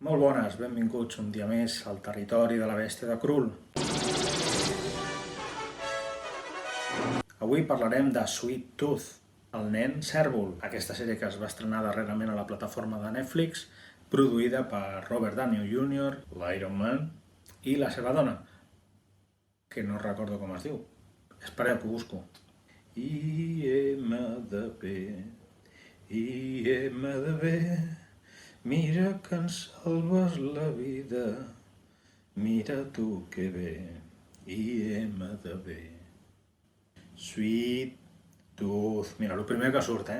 Molt bones, benvinguts un dia més al territori de la bèstia de Krull. Avui parlarem de Sweet Tooth, el nen cèrvol, aquesta sèrie que es va estrenar darrerament a la plataforma de Netflix, produïda per Robert Downey Jr., l'Iron Man, i la seva dona, que no recordo com es diu. Espereu que ho busco. IMDb, mira que ens salves la vida, mira tu que bé, IMDb. Sweet Tooth, mira, el primer que surt,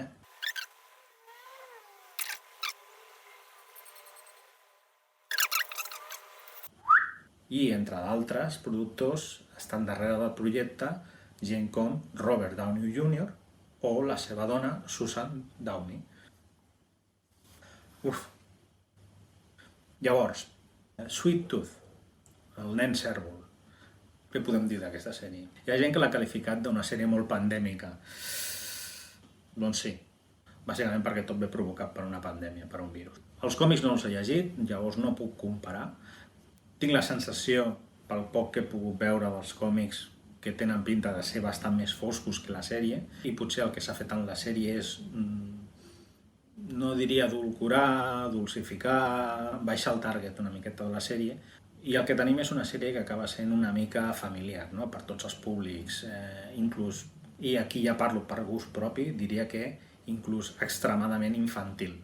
I, entre d'altres productors, estan darrere del projecte gent com Robert Downey Jr. o la seva dona, Susan Downey. Llavors, Sweet Tooth, el nen cèrvol. Què podem dir d'aquesta sèrie? Hi ha gent que l'ha qualificat d'una sèrie molt pandèmica. Doncs sí, bàsicament perquè tot ve provocat per una pandèmia, per un virus. Els còmics no els he llegit, llavors no puc comparar. Tinc la sensació, pel poc que he pogut veure dels còmics, que tenen pinta de ser bastant més foscos que la sèrie, i potser el que s'ha fet en la sèrie és, no diria adulcorar, dulcificar, baixar el target una miqueta de la sèrie, i el que tenim és una sèrie que acaba sent una mica familiar, no? Per tots els públics, inclús, i aquí ja parlo per gust propi, diria que inclús extremadament infantil,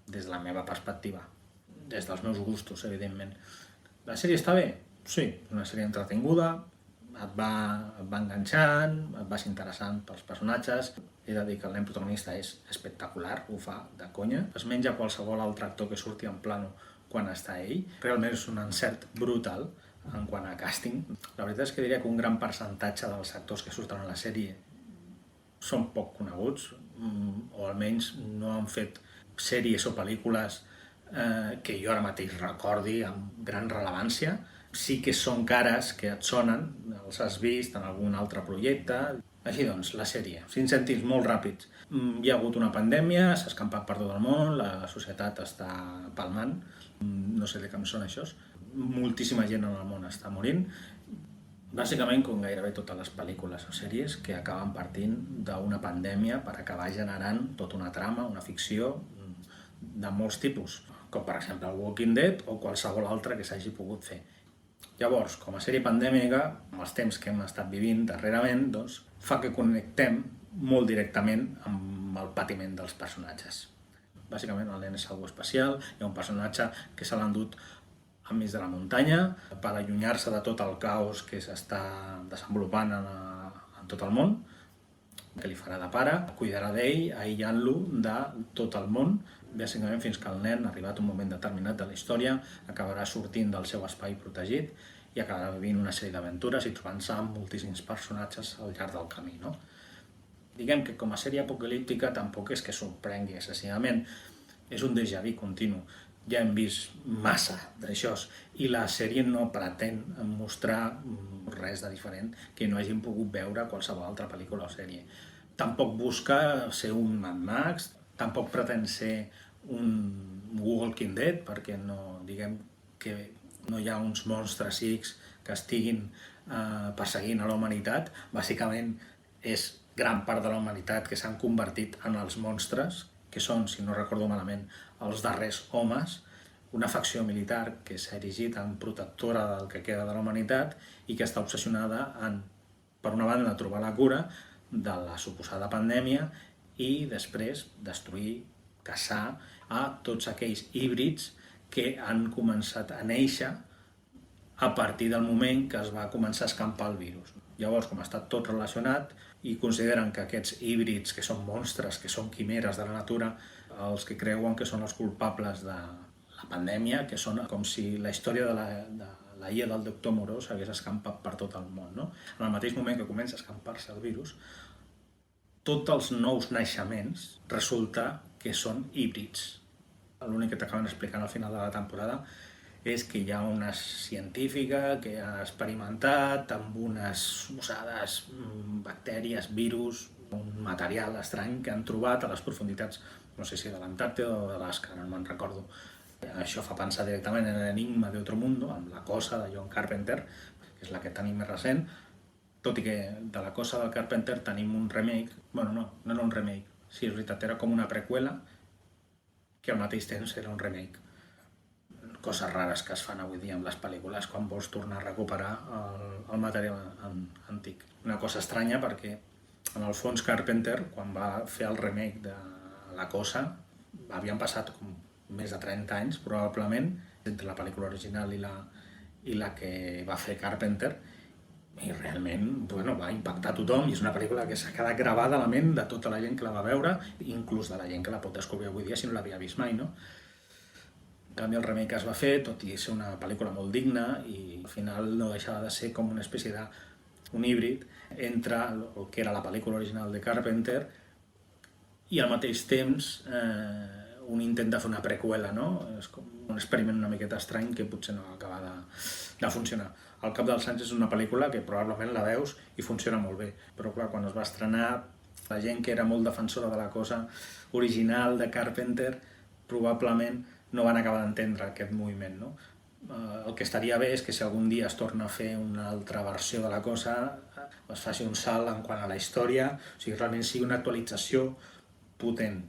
des de la meva perspectiva, des dels meus gustos, evidentment. La sèrie està bé? Sí, és una sèrie entretinguda, et va enganxant, et vas interessant pels personatges. He de dir que el nen protagonista és espectacular, ho fa de conya. Es menja qualsevol altre actor que surti en plano quan està ell. Realment és un encert brutal en quant a càsting. La veritat és que diria que un gran percentatge dels actors que surten a la sèrie són poc coneguts, o almenys no han fet sèries o pel·lícules que jo ara mateix recordi amb gran rellevància. Sí que són cares que et sonen, els has vist en algun altre projecte. Així doncs, la sèrie, 5 cèntims molt ràpids. Hi ha hagut una pandèmia, s'ha escampat per tot el món, la societat està palmant, no sé de què em sona això, moltíssima gent en el món està morint, bàsicament com gairebé totes les pel·lícules o sèries que acaben partint d'una pandèmia per acabar generant tota una trama, una ficció de molts tipus, com per exemple el Walking Dead o qualsevol altre que s'hagi pogut fer. Llavors, com a sèrie pandèmica, amb els temps que hem estat vivint darrerament, doncs, fa que connectem molt directament amb el patiment dels personatges. Bàsicament, el nen és algú especial, hi ha un personatge que se l'ha endut enmig de la muntanya per allunyar-se de tot el caos que s'està desenvolupant en tot el món, que li farà de pare, cuidarà d'ell, aïllant-lo de tot el món, bàsicament fins que el nen, arribat a un moment determinat de la història, acabarà sortint del seu espai protegit i acabarà vivint una sèrie d'aventures i trobant-se amb moltíssims personatges al llarg del camí, no? Diguem que com a sèrie apocalíptica tampoc és que sorprengui excessivament, és un déjà vu continu. Ja hem vist massa d'això i la sèrie no pretén mostrar res de diferent que no hagin pogut veure qualsevol altra pel·lícula o sèrie. Tampoc busca ser un Mad Max, tampoc pretén ser un Walking Dead, perquè no, diguem que no hi ha uns monstres X que estiguin perseguint a la humanitat. Bàsicament és gran part de la humanitat que s'han convertit en els monstres, que són, si no recordo malament, els darrers homes, una facció militar que s'ha erigit en protectora del que queda de la humanitat i que està obsessionada en, per una banda, trobar la cura de la suposada pandèmia i després destruir, caçar a tots aquells híbrids que han començat a néixer a partir del moment que es va començar a escampar el virus. Llavors, com està tot relacionat i consideren que aquests híbrids, que són monstres, que són quimeres de la natura, els que creuen que són els culpables de la pandèmia, que són com si la història de la IA del doctor Moreau s'hagués escampat per tot el món, no? En el mateix moment que comença a escampar-se el virus, tots els nous naixements resulta que són híbrids. L'únic que t'acaben explicant al final de la temporada és que hi ha una científica que ha experimentat amb unes suposades bactèries, virus, un material estrany que han trobat a les profunditats, no sé si de l'Antàrtida o de l'Alaska, no me'n recordo. Això fa pensar directament en Enigma d'Otro Mundo, amb La Cosa de John Carpenter, que és la que tenim més recent, tot i que de La Cosa del Carpenter tenim un remake, bueno, no era un remake, sí, és veritat, era com una preqüela, que al mateix temps era un remake. Coses rares que es fan avui dia amb les pel·lícules quan vols tornar a recuperar el material antic. Una cosa estranya perquè, en el fons, Carpenter, quan va fer el remake de La Cosa, havien passat com més de 30 anys, probablement, entre la pel·lícula original i la que va fer Carpenter, i realment va impactar tothom, i és una pel·lícula que s'ha quedat gravada a la ment de tota la gent que la va veure, inclús de la gent que la pot descobrir avui dia si no l'havia vist mai, no? En canvi, el remake que es va fer, tot i ser una pel·lícula molt digna, i al final no deixava de ser com una espècie d'un híbrid entre el que era la pel·lícula original de Carpenter i al mateix temps un intent de fer una preqüela, no? És com un experiment una miqueta estrany que potser no acaba de funcionar. Al cap dels anys és una pel·lícula que probablement la veus i funciona molt bé, però clar, quan es va estrenar, la gent que era molt defensora de la cosa original de Carpenter probablement no van acabar d'entendre aquest moviment, no? El que estaria bé és que si algun dia es torna a fer una altra versió de la cosa, es faci un salt en quant a la història, o sigui, realment sigui una actualització potent.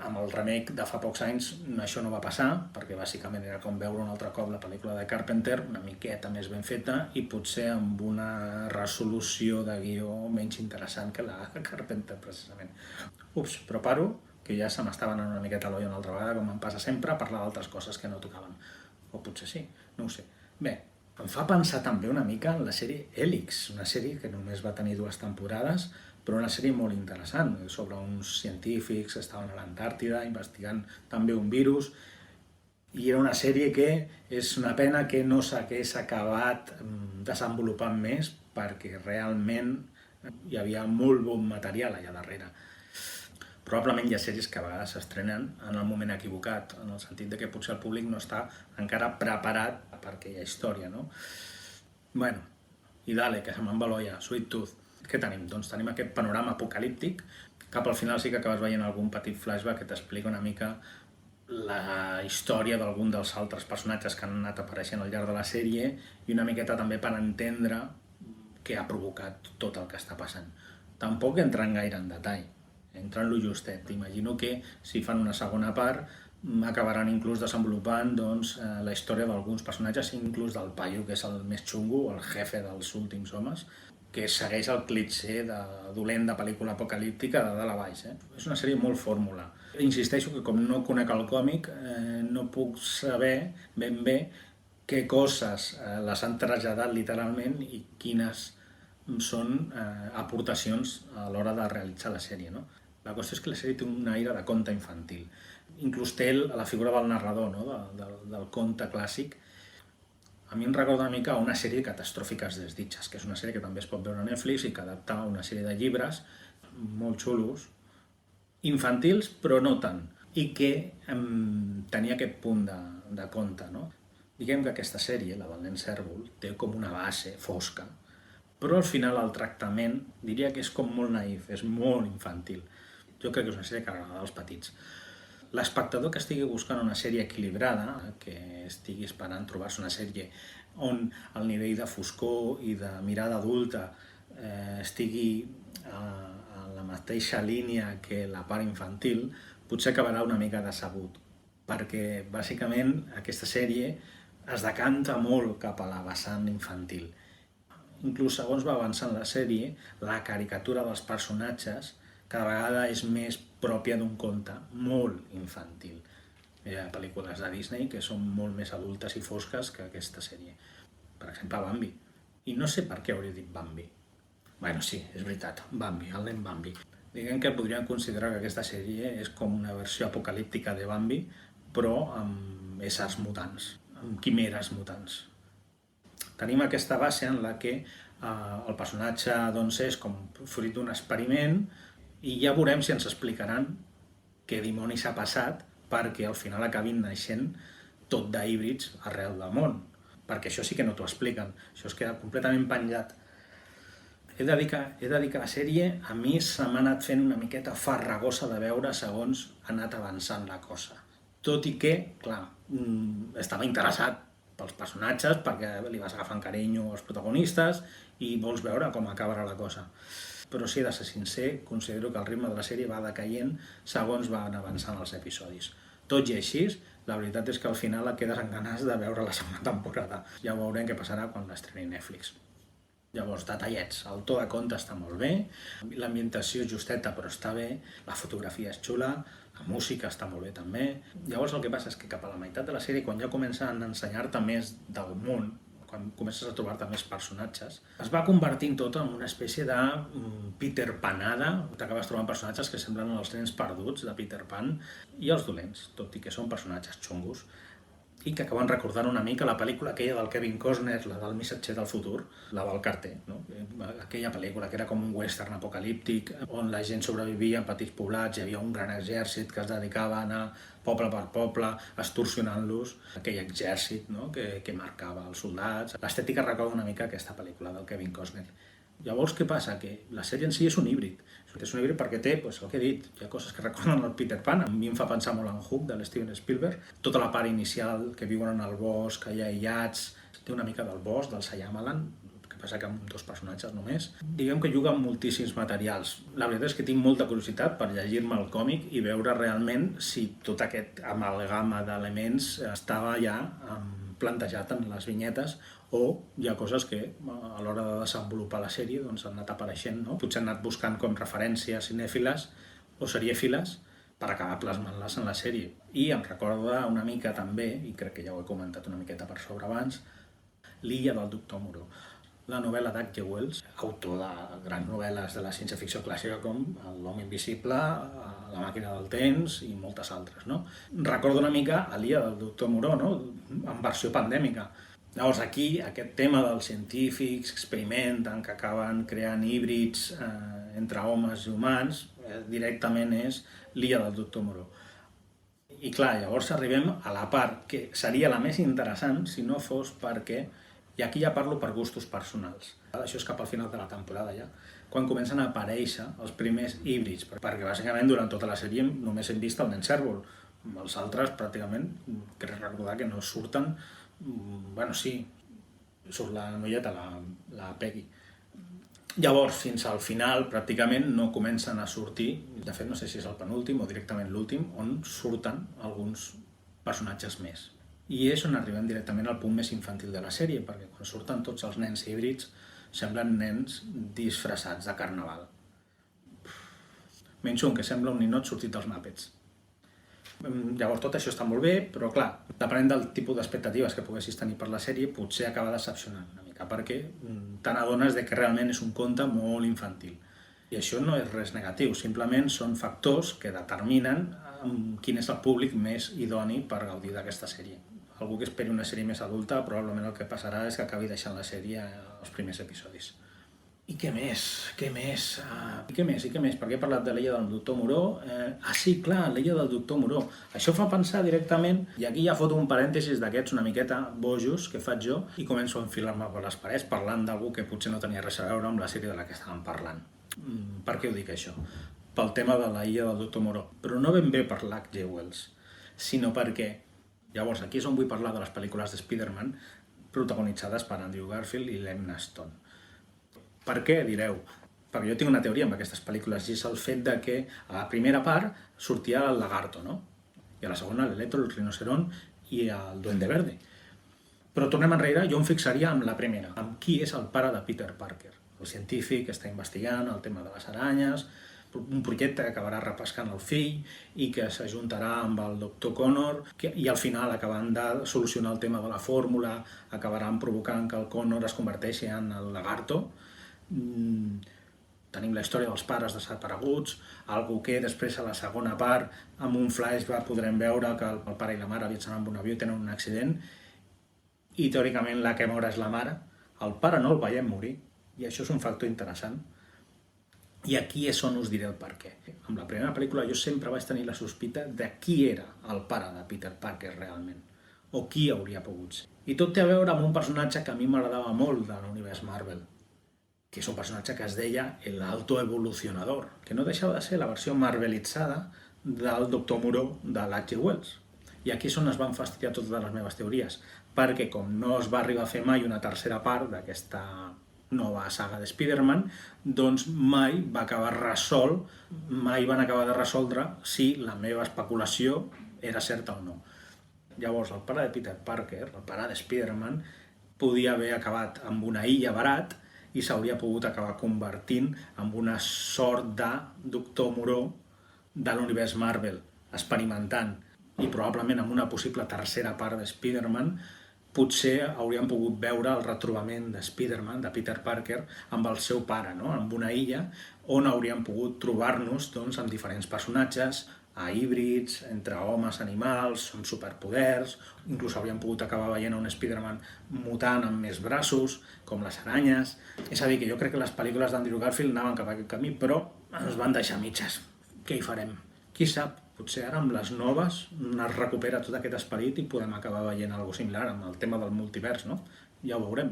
Amb el remake de fa pocs anys això no va passar, perquè bàsicament era com veure un altre cop la pel·lícula de Carpenter, una miqueta més ben feta i potser amb una resolució de guió menys interessant que la de Carpenter, precisament. Ups, però paro, que ja se m'estava anant una miqueta l'olla una altra vegada, com em passa sempre, a parlar d'altres coses que no tocaven. O potser sí, no ho sé. Bé, em fa pensar també una mica en la sèrie Helix, una sèrie que només va tenir 2 temporades, però una sèrie molt interessant, sobre uns científics que estaven a l'Antàrtida investigant també un virus, i era una sèrie que és una pena que no s'hagués acabat desenvolupant més, perquè realment hi havia molt bon material allà darrere. Probablement hi ha sèries que a vegades s'estrenen en el moment equivocat, en el sentit de que potser el públic no està encara preparat per aquella història, no? Bueno, i dale, que se me'n va l'olla, Sweet Tooth. Què tenim? Doncs tenim aquest panorama apocalíptic. Cap al final sí que acabes veient algun petit flashback que t'explica una mica la història d'algun dels altres personatges que han anat apareixent al llarg de la sèrie i una miqueta també per entendre què ha provocat tot el que està passant. Tampoc entrant gaire en detall, entrant lo justet. Imagino que si fan una segona part acabaran inclús desenvolupant la història d'alguns personatges, inclús del paio, que és el més xungo, el jefe dels últims homes, que segueix el clitxer de dolent de pel·lícula apocalíptica de dalt a baix. És una sèrie molt fórmula. Insisteixo que com no conec el còmic, no puc saber ben bé què coses les han traslladat literalment i quines són aportacions a l'hora de realitzar la sèrie, no? La qüestió és que la sèrie té un aire de conte infantil. Inclús té la figura del narrador, no? del conte clàssic. A mi em recorda una mica una sèrie Catastròfiques desditges, que és una sèrie que també es pot veure a Netflix i que adapta una sèrie de llibres molt xulos, infantils, però no tant, i que tenia aquest punt de conte, no? Diguem que aquesta sèrie, la del nen cèrvol, té com una base fosca, però al final el tractament diria que és com molt naïf, és molt infantil. Jo crec que és una sèrie que agrada als petits. L'espectador que estigui buscant una sèrie equilibrada, que estigui esperant trobar-se una sèrie on el nivell de foscor i de mirada adulta estigui a la mateixa línia que la part infantil, potser acabarà una mica decebut, perquè bàsicament aquesta sèrie es decanta molt cap a la vessant infantil. Inclús segons va avançant la sèrie, la caricatura dels personatges cada vegada és més pròpia d'un conte molt infantil. Hi ha pel·lícules de Disney que són molt més adultes i fosques que aquesta sèrie. Per exemple, Bambi. I no sé per què hauria dit Bambi. Bueno, sí, és veritat, Bambi, el nen Bambi. Diguem que podríem considerar que aquesta sèrie és com una versió apocalíptica de Bambi, però amb éssers mutants, amb quimeres mutants. Tenim aquesta base en la que el personatge és com fruit d'un experiment i ja veurem si ens explicaran què dimonis ha passat perquè al final acabin naixent tot d'híbrids arreu del món. Perquè això sí que no t'ho expliquen, això es queda completament penjat. he de dir que la sèrie a mi se m'ha anat fent una miqueta farragosa de veure segons ha anat avançant la cosa. Tot i que, clar, estava interessat pels personatges perquè li vas agafant carinyo als protagonistes i vols veure com acabarà la cosa. Però si he de ser sincer, considero que el ritme de la sèrie va decaient segons van avançant els episodis. Tot i així, la veritat és que al final et quedes amb ganes de veure la segona temporada. Ja veurem què passarà quan l'estreni Netflix. Llavors, detallets. El to de conte està molt bé, l'ambientació justeta però està bé, la fotografia és xula, la música està molt bé també. Llavors el que passa és que cap a la meitat de la sèrie, quan ja comencen a ensenyar-te més del món, quan comences a trobar-te més personatges, es va convertint tot en una espècie de Peter Panada. T'acabes trobant personatges que semblen els nens perduts de Peter Pan i els dolents, tot i que són personatges xungos, i que acaben recordant una mica la pel·lícula aquella del Kevin Costner, la del Missatger del futur, la del Carter, no? Aquella pel·lícula que era com un western apocalíptic, on la gent sobrevivia en petits poblats, hi havia un gran exèrcit que es dedicava a anar poble per poble, extorsionant-los, aquell exèrcit, no? que marcava els soldats. L'estètica recorda una mica aquesta pel·lícula del Kevin Costner. Llavors, què passa? Que la sèrie en si és un híbrid. És un híbrid perquè té, el que he dit, hi ha coses que recorden el Peter Pan. A mi em fa pensar molt en Hook, de l'Steven Spielberg. Tota la part inicial, que viuen en el bosc, allà aïllats, té una mica del bosc, del Shyamalan, que passa que amb 2 personatges només. Diguem que juga amb moltíssims materials. La veritat és que tinc molta curiositat per llegir-me el còmic i veure realment si tot aquest amalgama d'elements estava ja plantejat en les vinyetes o hi ha coses que a l'hora de desenvolupar la sèrie han anat apareixent, no? Potser han anat buscant com referències cinèfiles o serièfiles per acabar plasmant-les en la sèrie. I em recorda una mica també, i crec que ja ho he comentat una miqueta per sobre abans, L'illa del doctor Moreau, la novel·la d'H.G. Wells, autor de grans novel·les de la ciència-ficció clàssica com L'home invisible, La màquina del temps i moltes altres, no? Recordo una mica a L'illa del doctor Moreau, no? En versió pandèmica. Llavors aquí aquest tema dels científics que experimenten, que acaben creant híbrids entre homes i humans, directament és L'illa del doctor Moreau. I clar, llavors arribem a la part que seria la més interessant si no fos perquè, i aquí ja parlo per gustos personals, això és cap al final de la temporada ja, quan comencen a aparèixer els primers híbrids, perquè bàsicament durant tota la sèrie només hem vist el nen cèrvol, els altres pràcticament, crec recordar que no surten. Bueno, sí, surt la noieta, la Peggy. Llavors, fins al final, pràcticament no comencen a sortir, de fet no sé si és el penúltim o directament l'últim, on surten alguns personatges més. I és on arribem directament al punt més infantil de la sèrie, perquè quan surten tots els nens híbrids semblen nens disfressats de carnaval. Menys un que sembla un ninot sortit dels Muppets. Llavors tot això està molt bé, però clar, depenent del tipus d'expectatives que poguessis tenir per la sèrie, potser acaba decepcionant una mica, perquè te n'adones que realment és un conte molt infantil. I això no és res negatiu, simplement són factors que determinen quin és el públic més idoni per gaudir d'aquesta sèrie. Algú que esperi una sèrie més adulta, probablement el que passarà és que acabi deixant la sèrie als primers episodis. I què més? Què més? Perquè he parlat de L'illa del doctor Moreau. Sí, clar, L'illa del doctor Moreau. Això fa pensar directament, i aquí ja foto un parèntesis d'aquests una miqueta bojos que faig jo i començo a enfilar-me per les parets parlant d'algú que potser no tenia res a veure amb la sèrie de la que estàvem parlant. Per què ho dic això? Pel tema de L'illa del doctor Moreau. Però no ben bé per l'H.G. Wells, sinó perquè, llavors, aquí és on vull parlar de les pel·lícules de Spider-Man protagonitzades per Andrew Garfield i l'Emma Stone. Per què, direu? Perquè jo tinc una teoria amb aquestes pel·lícules i és el fet de que a la primera part sortia el lagarto, no? I a la segona l'Electro, el rinoceront i el Duende Verde. Però tornem enrere, jo em fixaria amb la primera, amb qui és el pare de Peter Parker. El científic que està investigant el tema de les aranyes, un projecte que acabarà repescant el fill i que s'ajuntarà amb el doctor Connor i al final acabant de solucionar el tema de la fórmula, acabaran provocant que el Connor es converteixi en el lagarto. Tenim la història dels pares desapareguts, algo que després a la segona part amb un flashback podrem veure que el pare i la mare viatgen amb un avió i tenen un accident i teòricament la que mor és la mare, el pare no el veiem morir i això és un factor interessant. I aquí és on us diré el per què. Amb la primera pel·lícula jo sempre vaig tenir la sospita de qui era el pare de Peter Parker realment, o qui hauria pogut ser. I tot té a veure amb un personatge que a mi m'agradava molt de l'univers Marvel, que és un personatge que es deia el Alto Evolucionador, que no deixava de ser la versió marvelitzada del Doctor Moreau de l'H.G. Wells. I aquí és on es van fastidiar totes les meves teories, perquè com no es va arribar a fer mai una tercera part d'aquesta nova saga de Spider-Man, doncs mai va acabar resolt, mai van acabar de resoldre si la meva especulació era certa o no. Llavors, el pare de Peter Parker, el pare de Spider-Man, podia haver acabat amb una illa barat i s'hauria pogut acabar convertint en una sort de Doctor Moreau de l'univers Marvel, experimentant, i probablement amb una possible tercera part de Spider-Man potser hauríem pogut veure el retrobament de Spider-Man, de Peter Parker, amb el seu pare, no? En una illa on hauríem pogut trobar-nos doncs, amb diferents personatges, a híbrids, entre homes, animals, amb superpoders, inclús hauríem pogut acabar veient un Spider-Man mutant amb més braços, com les aranyes. És a dir, que jo crec que les pel·lícules d'Andrew Garfield anaven cap a aquest camí, però ens van deixar mitges. Què hi farem? Qui sap? Potser ara amb les noves es recupera tot aquest esperit i podem acabar veient alguna cosa similar amb el tema del multivers, no? Ja ho veurem.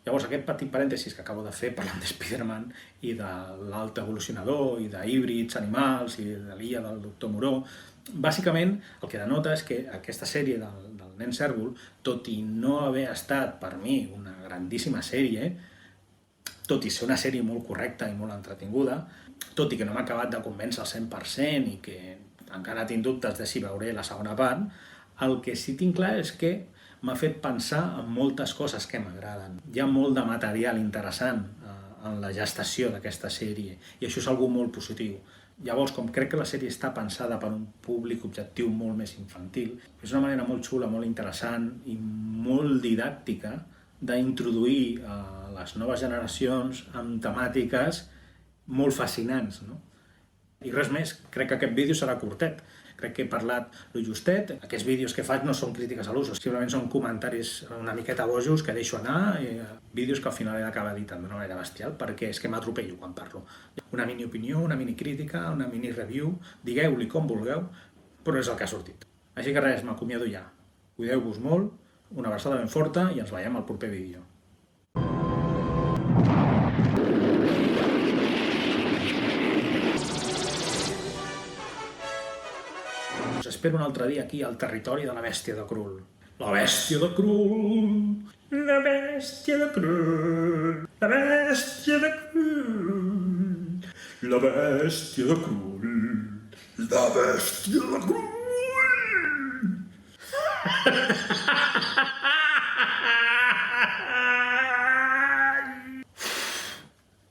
Llavors, aquest petit parèntesis que acabo de fer parlant de Spider-Man i de l'Alt Evolucionador i d'híbrids, animals i de l'illa del Doctor Moreau, bàsicament el que denota és que aquesta sèrie del nen cèrvol, tot i no haver estat per mi una grandíssima sèrie, tot i ser una sèrie molt correcta i molt entretinguda, tot i que no m'ha acabat de convèncer al 100% i que encara tinc dubtes de si veuré la segona part, el que sí tinc clar és que m'ha fet pensar en moltes coses que m'agraden. Hi ha molt de material interessant en la gestació d'aquesta sèrie i això és algo molt positiu. Llavors, com crec que la sèrie està pensada per un públic objectiu molt més infantil, és una manera molt xula, molt interessant i molt didàctica d'introduir les noves generacions amb temàtiques molt fascinants, no? I res més, crec que aquest vídeo serà curtet. Crec que he parlat lo justet. Aquests vídeos que faig no són crítiques a l'ús, simplement són comentaris una miqueta bojos que deixo anar, vídeos que al final he d'acabar editant d'una manera bestial, perquè és que m'atropello quan parlo. Una mini opinió, una mini crítica, una mini review, digueu-li com vulgueu, però és el que ha sortit. Així que res, m'acomiado ja. Cuideu-vos molt, una abraçada ben forta i ens veiem al proper vídeo. Us espero un altre dia aquí al territori de la bèstia de Krull. La bèstia de Krull! La bèstia de Krull! La bèstia de Krull! La bèstia de Krull! La bèstia de Krull!